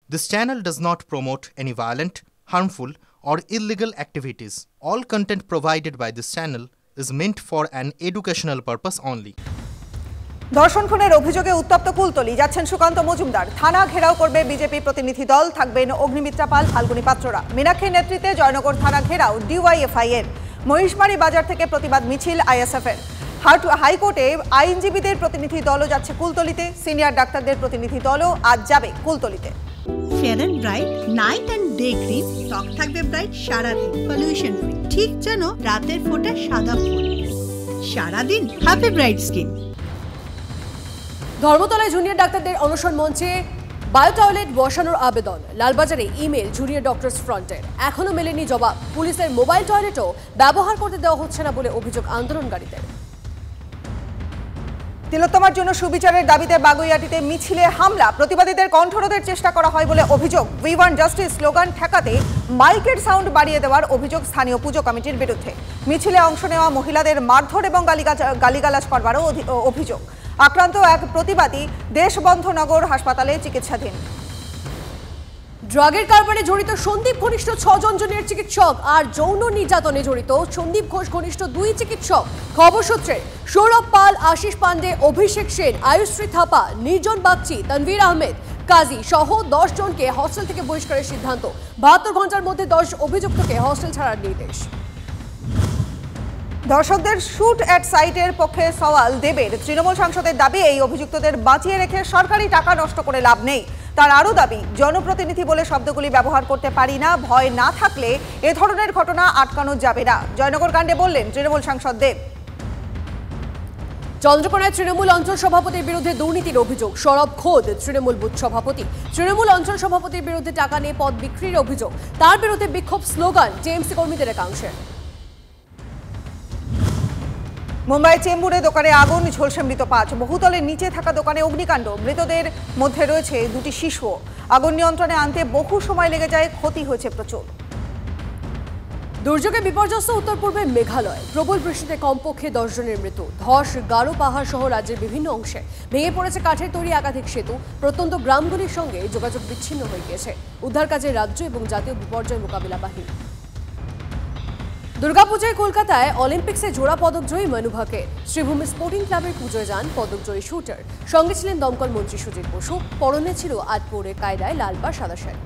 This channel does not promote any violent, harmful, or illegal activities. All content provided by this channel is meant for an educational purpose only. ধর্ষণ খুনের অভিযোগে উত্তপ্ত কুলতলি যাচ্ছেন সুকান্ত মজুমদার। থানা ঘেরাও করবে বিজেপি প্রতিনিধি দল, থাকবেন অগ্নিমিত্রা পাল, ফাল্গুনী পাত্ররা। মীনাক্ষীর নেতৃত্বে জয়নগর থানা ঘেরাও ডিওয়াইএফআই এর। মহিষমারি বাজার থেকে প্রতিবাদ মিছিল আইএসএফ এর। হাইকোর্টে আইনজীবীদের প্রতিনিধি দলও যাচ্ছে কুলতলিতে। সিনিয়র ডাক্তারদের প্রতিনিধি দলও আজ যাবে কুলতলিতে। Fair and bright night and day cream ত্বক থাকবে ব্রাইট সারাদিন, পলিউশন ফ্রি, ঠিক যেন রাতের ফোঁটা সাদা ফুল। সারাদিন হ্যাপি ব্রাইট স্কিন। ধর্মতলায় জুনিয়র ডাক্তারদের অনশন মঞ্চে বায়ো টয়লেট বসানোর আবেদন। লালবাজারে ইমেল জুনিয়র ডক্টরস ফ্রন্টের, এখনো মেলেনি জবাব। পুলিশের মোবাইল টয়লেটও ব্যবহার করতে দেওয়া হচ্ছে না বলে অভিযোগ আন্দোলনকারীদের। তিলোত্তমার জন্য সুবিচারের দাবিতে বাগুইয়াটিতে মিছিলে হামলা, প্রতিবাদীদের কণ্ঠরোধের চেষ্টা করা হয় বলে অভিযোগ। উই ওয়ান্ট জাস্টিস স্লোগান ঠেকাতে মাইকের সাউন্ড বাড়িয়ে দেওয়ার অভিযোগ স্থানীয় পুজো কমিটির বিরুদ্ধে। মিছিলে অংশ নেওয়া মহিলাদের মারধর এবং গালিগালাজ করবারও অভিযোগ। আক্রান্ত এক প্রতিবাদী দেশবন্ধনগর হাসপাতালে চিকিৎসাধীন। ড্রাগের কারবারে জড়িত সন্দীপ ঘনিষ্ঠ 6 জন জুনিয়র চিকিৎসক আর যৌন নির্যাতনে জড়িত সন্দীপ ঘোষ ঘনিষ্ঠ 2 চিকিৎসক। খবর সূত্রে সৌরভ পাল, আশিস পান্ডে, অভিষেক সেন, আয়ুশ্রী থাপা, নির্জন বাগচি, তানভীর আহমেদ, কাজী সহ 10 জনকে হস্টেল থেকে বহিষ্কারের সিদ্ধান্ত। 72 ঘন্টার মধ্যে 10 অভিযুক্তকে হস্টেল ছাড়ার নির্দেশ। দর্শকদের শুট অ্যাট সাইটের পক্ষে সওয়াল দেবের। তৃণমূল সাংসদের দাবি, এই অভিযুক্তদের বাঁচিয়ে রেখে সরকারি টাকা নষ্ট করে লাভ নেই। তার আরও দাবি, জনপ্রতিনিধি বলে শব্দগুলি ব্যবহার করতে পারি না, ভয় না থাকলে এ ধরনের ঘটনা আটকানো যাবে না। জয়নগর কাণ্ডে বললেন তৃণমূল সাংসদ দেব। চন্দ্রকোনায় তৃণমূল অঞ্চল সভাপতির বিরুদ্ধে দুর্নীতির অভিযোগ। সৌরভ খোদ তৃণমূল বুথ সভাপতি। তৃণমূল অঞ্চল সভাপতির বিরুদ্ধে টাকা নিয়ে পদ বিক্রির অভিযোগ। তার বিরুদ্ধে বিক্ষোভ স্লোগান টিএমসি কর্মীদের একাংশের। মুম্বাই চেম্বুরে দোকানে আগুন, ঝলসে মৃত 5। বহুতলের নিচে থাকা দোকানে অগ্নিকাণ্ড, মৃতদের মধ্যে রয়েছে 2টি শিশু। আগুন নিয়ন্ত্রণে আনতে বহু সময় লেগে যায়, ক্ষতি হয়েছে প্রচুর। দুর্যোগে বিপর্যস্ত উত্তর পূর্বে মেঘালয়। প্রবল বৃষ্টিতে কমপক্ষে 10 জনের মৃত্যু। ধস, গারো পাহাড় সহ রাজ্যের বিভিন্ন অংশে ভেঙে পড়েছে কাঠের তৈরি একাধিক সেতু। প্রত্যন্ত গ্রামগুলির সঙ্গে যোগাযোগ বিচ্ছিন্ন হয়ে গিয়েছে উদ্ধার কাজে রাজ্য এবং জাতীয় বিপর্যয় মোকাবিলা বাহিনী। দুর্গাপূজায় কলকাতায় অলিম্পিক্সে জোড়া পদকজয়ী মনু ভাকের। শ্রীভূমি স্পোর্টিং ক্লাবের পুজোয় যান পদকজয়ী শুটার। সঙ্গে ছিলেন দমকল মন্ত্রী সুজিত বসু। পরনে ছিল আটপৌরে কায়দায় লাল বা সাদা শাড়ি।